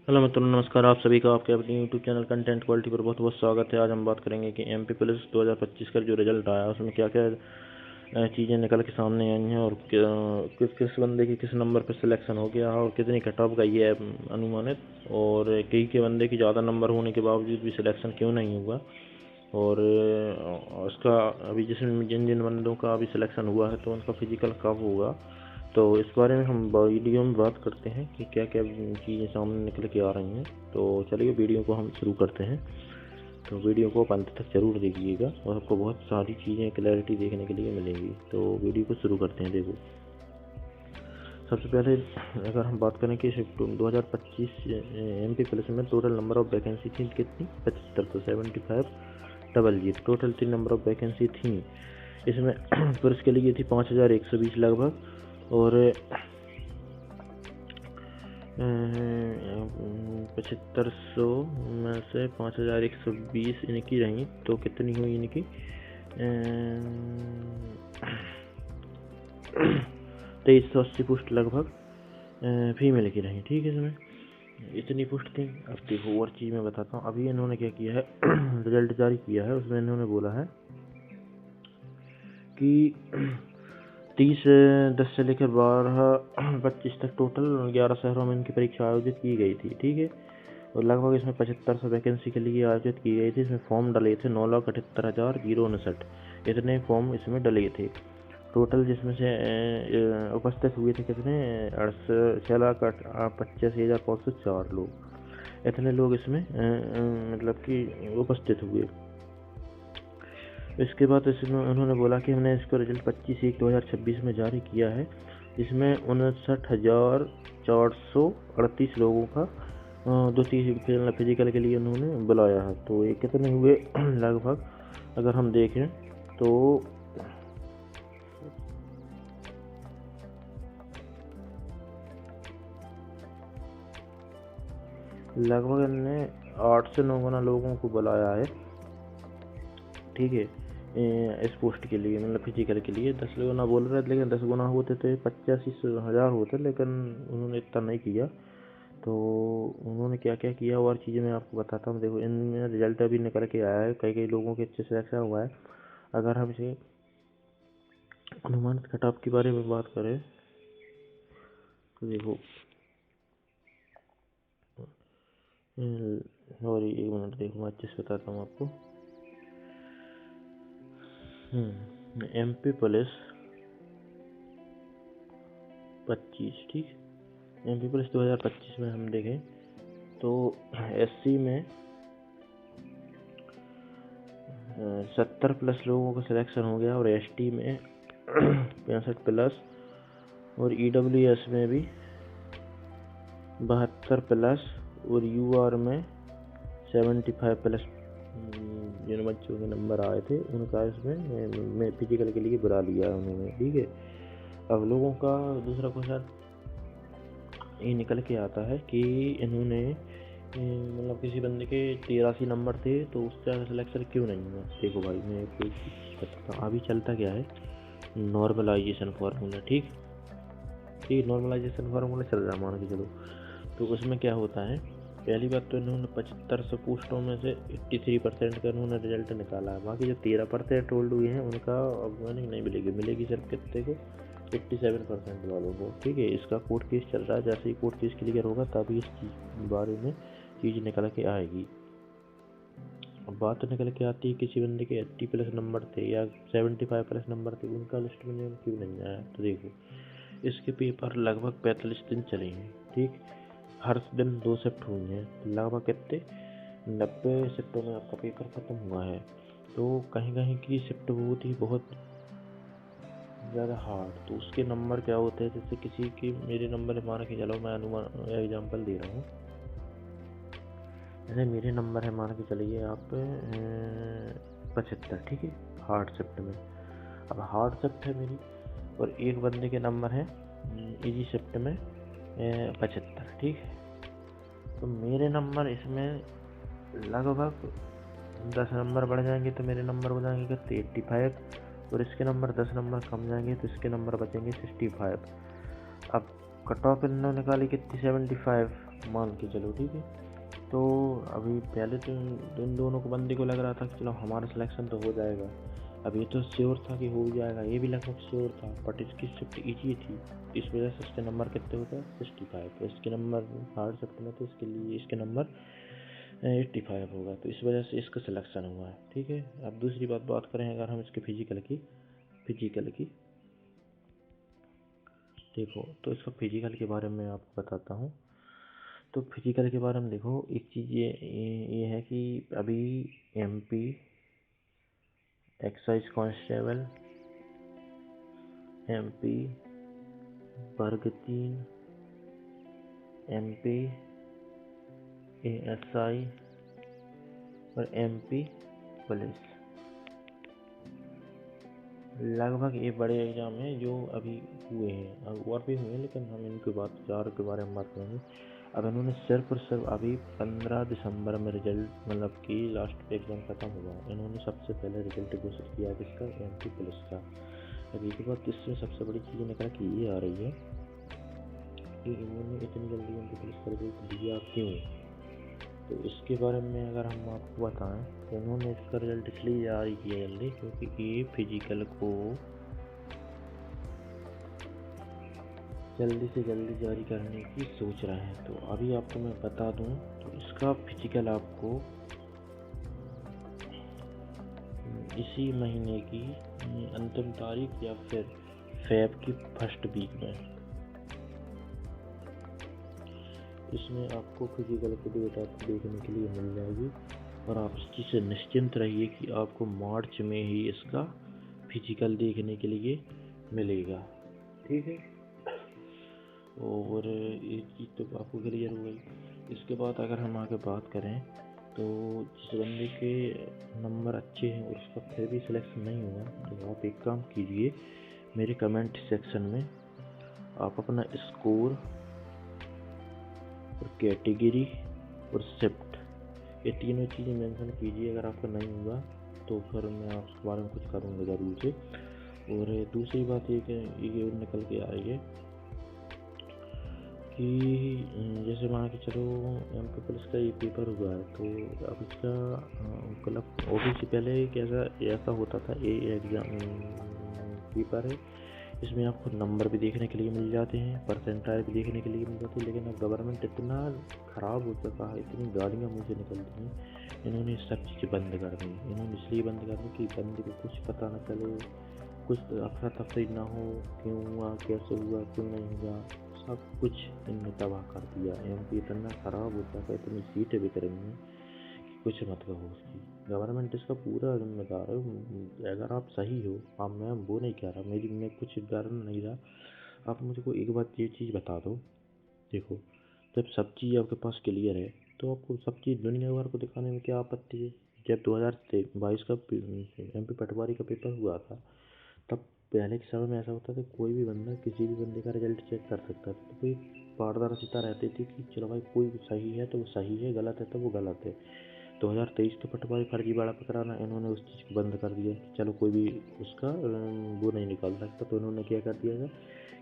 Hello मित्रों, नमस्कार। आप सभी का आपके अपने यूट्यूब चैनल कंटेंट क्वालिटी पर बहुत बहुत स्वागत है। आज हम बात करेंगे कि एमपी पुलिस 2025 का जो रिजल्ट आया उसमें क्या क्या चीज़ें निकल के सामने आई हैं और किस किस बंदे की किस नंबर पर सिलेक्शन हो गया और कितनी कट ऑफ गई है अनुमानित, और कई के बंदे की ज़्यादा नंबर होने के बावजूद भी सिलेक्शन क्यों नहीं हुआ, और उसका अभी जिसमें जिन जिन बंदों का अभी सिलेक्शन हुआ है तो उनका फिजिकल कब होगा, तो इस बारे में हम वीडियो में बात करते हैं कि क्या क्या चीज़ें सामने निकल के आ रही हैं। तो चलिए वीडियो को हम शुरू करते हैं। तो वीडियो को अंत तक जरूर देखिएगा और आपको बहुत सारी चीज़ें क्लैरिटी देखने के लिए मिलेंगी। तो वीडियो को शुरू करते हैं। देखो, सबसे पहले अगर हम बात करें कि 2025 एमपी पुलिस में टोटल नंबर ऑफ वैकेंसी थी कितनी, 75, तो 7500 टोटल 3 नंबर ऑफ वैकेंसी थी। इसमें पुलिस के लिए थी 5120 लगभग, और 7500 में से 5120 इनकी रही, तो कितनी हुई इनकी 2380 पोस्ट लगभग फीमेल की रही। ठीक है, इसमें इतनी पोस्ट थी। अब देखो और चीज़ मैं बताता हूँ। अभी इन्होंने क्या किया है, रिजल्ट जारी किया है, उसमें इन्होंने बोला है कि 30/10 से लेकर 12/25 तक टोटल 11 शहरों में इनकी परीक्षा आयोजित की गई थी। ठीक है, और लगभग इसमें 7500 वैकेंसी के लिए आयोजित की गई थी। इसमें फॉर्म डले थे 9,78,059, इतने फॉर्म इसमें डले थे टोटल, जिसमें से उपस्थित हुए थे कितने 6,85,504 लोग। इतने लोग इसमें मतलब कि उपस्थित हुए। इसके बाद इसमें उन्होंने बोला कि हमने इसका रिजल्ट 25/1/2026 में जारी किया है, जिसमें 59,438 लोगों का 2 फिजिकल के लिए उन्होंने बुलाया है। तो ये कितने हुए लगभग अगर हम देखें तो लगभग इनने 8 से 9 गुना लोगों को बुलाया है। ठीक है, इस पोस्ट के लिए मतलब फिजिकल के लिए 10 गुना बोल रहे थे, लेकिन 10 गुना होते तो 85,000 होते, लेकिन उन्होंने इतना नहीं किया। तो उन्होंने क्या क्या किया और चीज़ें मैं आपको बताता हूँ। देखो, इनमें रिजल्ट अभी निकल के आया है, कई कई लोगों के अच्छे सिलेक्शन हुआ है। अगर हम इसे अनुमानित कट ऑफ के बारे में बात करें तो देखो, और एक मिनट देखो, मैं अच्छे से बताता हूँ आपको। एमपी पुलिस 25, ठीक, एमपी पुलिस 2025 में हम देखें तो एससी में 70+ लोगों का सिलेक्शन हो गया, और एसटी में 65+, और ईडब्ल्यूएस में भी 72+, और यूआर में 75+। जिन बच्चों के नंबर आए थे उनका इसमें फिजिकल के लिए बुला लिया उन्होंने। ठीक है, अब लोगों का दूसरा क्वेश्चन ये निकल के आता है कि इन्होंने मतलब किसी बंदे के 83 नंबर थे तो उससे ज़्यादा सिलेक्शन क्यों नहीं हुआ। देखो भाई, मैं एक चीज़ बताता हूँ। अभी चलता क्या है, नॉर्मलाइजेशन फार्मूला। ठीक, नॉर्मलाइजेशन फार्मूला चल रहा है, मान के चलो। तो उसमें क्या होता है, पहली बात तो इन्होंने 7500 पोस्टों में से 83% का इन्होंने रिजल्ट निकाला है। बाकी जो 13% होल्ड हुए हैं उनका अर्निंग नहीं मिलेगी सिर्फ कितने को, 87% वालों को। ठीक है, इसका कोर्ट केस चल रहा है। जैसे ही कोर्ट केस क्लियर होगा तभी इस बारे में चीज़ निकल के आएगी। अब बात निकल के आती है किसी बंदे के 80+ नंबर थे या 75+ नंबर थे, उनका लिस्ट में क्यों नहीं आया। तो देखो, इसके पेपर लगभग 45 दिन चले हैं। ठीक, हर दिन 2 शिफ्ट हुई हैं, लगभग कितने 90 शिफ्टों में आपका पेपर ख़त्म हुआ है। तो कहीं कहीं की शिफ्ट वो थी बहुत ज़्यादा हार्ड, तो उसके नंबर क्या होते हैं, जैसे किसी की मेरे नंबर मान के चलो, मैं अनुमान एग्जांपल दे रहा हूँ। जैसे मेरे नंबर है, मान के चलिए आप 75, ठीक है, हार्ड शिफ्ट में। अब हार्ड शिफ्ट है मेरी, और एक बंदे के नंबर है इजी शिफ्ट में 75, ठीक है। तो मेरे नंबर इसमें लगभग 10 नंबर बढ़ जाएंगे, तो मेरे नंबर हो जाएंगे कितने 85, और इसके नंबर 10 नंबर कम जाएंगे तो इसके नंबर बचेंगे 65। अब कट ऑफ इन्होंने निकाली कितनी 75, मान के चलो, ठीक है। तो अभी पहले तो इन दोनों को बंदे को लग रहा था कि चलो हमारा सिलेक्शन तो हो जाएगा, अब ये तो श्योर था कि हो जाएगा, ये भी लगभग श्योर था, बट इसकी शिफ्ट ईजी थी, इस वजह से इसके नंबर कितने होते हैं 65, तो इसके नंबर हार्ड शिफ्ट में, तो इसके लिए इसके नंबर 85 होगा, तो इस वजह से इसका सिलेक्शन हुआ है, ठीक है। अब दूसरी बात करें अगर हम इसके फिजिकल की देखो, तो इसका फिजिकल के बारे में आपको बताता हूँ। तो फिजिकल के बारे में देखो, एक चीज़ ये है कि अभी MP एक्साइज कांस्टेबल, MP वर्ग 3, MP ASI और MP पुलिस, लगभग ये बड़े एग्जाम हैं जो अभी हुए हैं, अब और भी हुए हैं, लेकिन हम इनके बात 4 के बारे में बात करेंगे। अब इन्होंने सिर्फ और सिर्फ अभी 15 दिसंबर में रिजल्ट, मतलब कि लास्ट एग्जाम खत्म हुआ, इन्होंने सबसे पहले रिजल्ट घोषित किया किसका, MP पुलिस का। अब एक बात इसमें सबसे बड़ी चीज़ निकल के ये आ रही है कि इन्होंने इतनी जल्दी MP पुलिस का रिजल्ट दिया क्यों। तो इसके बारे में अगर हम आपको बताएं तो इन्होंने इसका रिजल्ट इसलिए जारी किया जल्दी क्योंकि ये फिजिकल को जल्दी से जल्दी जारी करने की सोच रहे हैं। तो अभी आपको मैं बता दूं, तो इसका फिजिकल आपको इसी महीने की अंतिम तारीख या फिर फेब की फर्स्ट वीक में इसमें आपको फिजिकल की डेट आपको देखने के लिए मिल जाएगी, और आप इस चीज़ से निश्चिंत रहिए कि आपको मार्च में ही इसका फिजिकल देखने के लिए मिलेगा, ठीक है। और एक चीज़ तो आपको क्लियर हो गई। इसके बाद अगर हम आगे बात करें तो जिस बंदे के नंबर अच्छे हैं और उसका फिर भी सिलेक्शन नहीं हुआ, तो आप एक काम कीजिए, मेरे कमेंट सेक्शन में आप अपना स्कोर और कैटेगरी और शिफ्ट, ये तीनों चीज़ें मेंशन कीजिए। अगर आपका नहीं हुआ तो फिर मैं आपके बारे में कुछ करूँगा ज़रूर से। और दूसरी बात ये कि ये निकल के आ रही है कि जैसे मान के चलो MP पुलिस का ये पेपर हुआ है, तो अब इसका मतलब OBC से पहले ऐसा होता था, ये एग्ज़ाम पेपर है, इसमें आपको नंबर भी देखने के लिए मिल जाते हैं, परसेंटाइल भी देखने के लिए मिल जाती है, लेकिन अब गवर्नमेंट इतना ख़राब हो चुका है, इतनी गालियाँ मुझे निकलती हैं, इन्होंने सब चीज़ें बंद कर दी। इन्होंने इसलिए बंद कर दी कि बंदे को कुछ पता ना चले, कुछ अफरा तफरी ना हो, क्यों हुआ, कैसे हुआ, क्यों नहीं हुआ, सब कुछ इनने तबाह कर दिया। MP इतना ख़राब हो चुका है, इतनी सीटें बिक रही हैं कि कुछ मत कहो उसकी। गवर्नमेंट इसका पूरा जिम्मेदार है। अगर आप सही हो, आप, मैं वो नहीं कह रहा, मैं कुछ डर नहीं रहा, आप मुझको एक बात ये चीज़ बता दो, देखो जब सब चीज़ आपके पास क्लियर है तो आपको सब चीज़ दुनिया भर को दिखाने में क्या आपत्ति है। जब 2022 का MP पटवारी का पेपर हुआ था, तब पहले के समय में ऐसा होता था, कोई भी बंदा किसी भी बंदे का रिजल्ट चेक कर सकता था, तो कोई पारदर्शिता रहती थी कि चलो भाई कोई सही है तो वो सही है, गलत है तो वो गलत है। 2023 के पटवारी फर्जीवाड़ा पकड़ाना, इन्होंने उस चीज़ को बंद कर दिया कि चलो कोई भी उसका वो नहीं निकाल सकता। तो इन्होंने क्या कर दिया था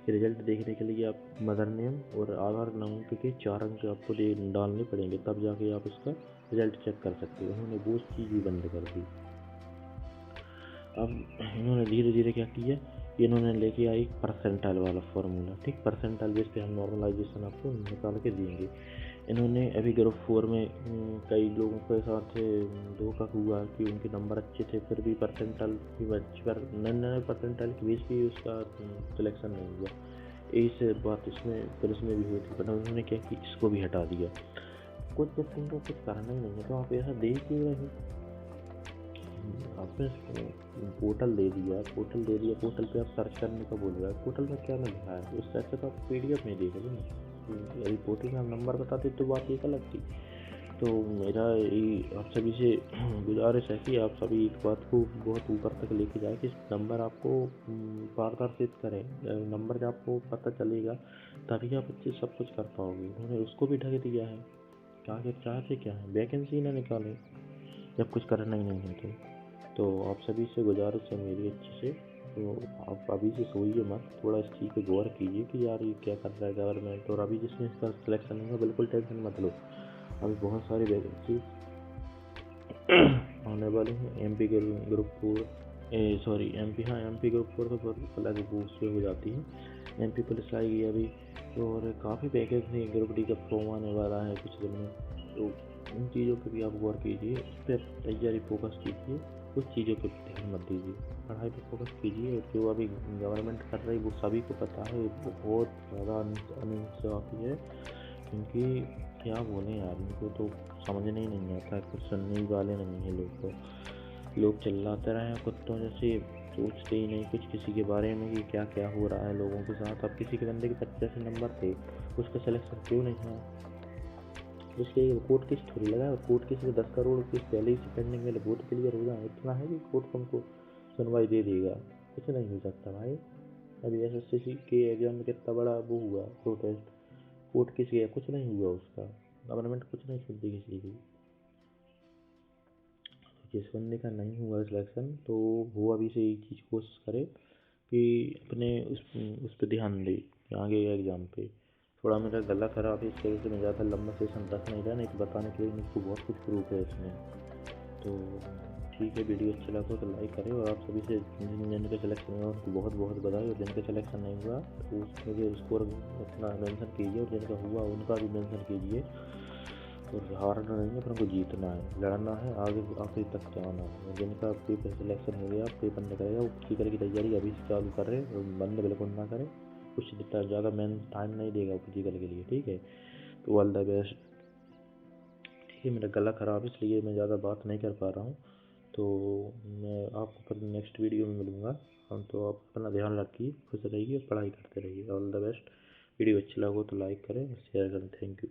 कि रिजल्ट देखने के लिए आप मदर नेम और आधार नंबर के 4 अंक आपको डालने पड़ेंगे, तब जाके आप उसका रिजल्ट चेक कर सकते हो। उन्होंने वो चीज़ भी बंद कर दी। अब इन्होंने धीरे धीरे क्या किया, इन्होंने लेके आई परसेंटाइल वाला फार्मूला, ठीक, परसेंटाइल बेस पे हम नॉर्मलाइजेशन आपको निकाल के देंगे। इन्होंने अभी ग्रुप 4 में कई लोगों के साथ धोखा हुआ कि उनके नंबर अच्छे थे, फिर भी परसेंटाइल की पर 99 परसेंटाइल की बेस पे उसका सिलेक्शन नहीं हुआ। इस बात इसमें पुलिस में भी हुई थी, पर उन्होंने क्या कि इसको भी हटा दिया। कुछ जब तुमको कुछ करना ही नहीं है तो आप ऐसा देख क्यों रहे, आपने पोर्टल दे दिया, पोर्टल पे आप सर्च करने का बोल रहा है, पोर्टल में क्या मिल रहा है, उससे अच्छा तो आप PDF में देख लो ना। यदि पोर्टल में आप नंबर बताते तो बात एक अलग थी। तो मेरा यही आप सभी से गुजारिश है कि आप सभी एक बात को बहुत ऊपर तक लेके जाए कि नंबर आपको पारदर्शित करें। नंबर जब आपको पता चलेगा तभी आप अच्छे सब कुछ कर पाओगे। उन्होंने उसको भी ढक दिया है, क्या चाहते क्या है, वैकेंसी ना निकालें जब कुछ करना ही नहीं है। तो आप सभी से गुजारिश है मेरी अच्छे से तो आप अभी से सोइए मत, थोड़ा इस चीज़ पे गौर कीजिए कि यार ये क्या कर रहा है गवर्नमेंट। और अभी जिसमें इसका सिलेक्शन नहीं हुआ बिल्कुल टेंशन मत लो, अभी बहुत सारी वैकेंसी आने वाले हैं। एमपी के ग्रुप 4 सॉरी एमपी, हाँ एमपी ग्रुप 4 तो प्लस बूस्ट पे हो जाती है, एमपी पुलिस आएगी अभी। तो और काफ़ी वैकेंसी ग्रुप डी का फॉर्म आने वाला है कुछ दिन में। तो उन चीज़ों पर भी आप गौर कीजिए, उस पर तैयारी फोकस कीजिए, कुछ चीज़ों पर ध्यान मत दीजिए, पढ़ाई पर फोकस कीजिए। जो अभी गवर्नमेंट कर रही है वो सभी को पता है, बहुत ज़्यादा अनिश्चित है, क्योंकि क्या बोलें यार, इनको तो समझने ही नहीं आता, कुछ सुनने ही वाले नहीं है लोग। तो लोग चिल्लाते रहे कुत्तों जैसे, सोचते ही नहीं कुछ किसी के बारे में कि क्या क्या हो रहा है लोगों के साथ। अब किसी के बंदे के 85 नंबर थे, उसका सिलेक्शन क्यों नहीं हुआ? उसके कोर्ट केस थोड़ी लगा है, कोर्ट केस में 10 करोड़ केस पहले ही से पेंडिंग में, वो तो क्लियर हो जाए, इतना है कि कोर्ट हमको सुनवाई दे देगा? कुछ नहीं हो सकता भाई। अभी एसएससी के एग्जाम में कितना बड़ा वो हुआ प्रोटेस्ट, कोर्ट केस गया, कुछ नहीं हुआ उसका, गवर्नमेंट कुछ नहीं सुनती किसी की। जिस बंदे का नहीं हुआ सिलेक्शन तो वो अभी से एक चीज़ कोशिश करे कि अपने उस पर ध्यान दे कि आगे एग्ज़ाम पे। थोड़ा मेरा गला खराब है, इसकी वजह से मैं ज़्यादा लंबा सेशन रख नहीं रहा, नहीं तो बताने के लिए मुझको बहुत कुछ प्रूफ है इसमें। तो ठीक है, वीडियो अच्छा लगा तो लाइक करें, और आप सभी से जिनका सिलेक्शन हुआ उनको बहुत बहुत बधाई, और जिनका सिलेक्शन नहीं हुआ तो मुझे स्कोर अपना मेंशन कीजिए, और जिनका हुआ उनका भी मेंशन कीजिए। और हारना नहीं है, अपने को जीतना है, लड़ना है, आगे आखिरी तक जाना है। और जिनका पेपर सिलेक्शन हो गया, पेपर निकलेगा, वो फिजिकल की तैयारी अभी से चालू कर रहे हैं, और बंद बिल्कुल ना करें, कुछ ज़्यादा मेन टाइम नहीं देगा फिजिकल के लिए, ठीक है? तो ऑल द बेस्ट। ठीक है, मेरा गला ख़राब है इसलिए मैं ज़्यादा बात नहीं कर पा रहा हूँ, तो मैं आपको फिर नेक्स्ट वीडियो में मिलूँगा। हम तो आप अपना ध्यान रखिए, खुश रहिए, पढ़ाई करते रहिए। All the best. वीडियो अच्छा लगा तो लाइक करें और शेयर करें। Thank you.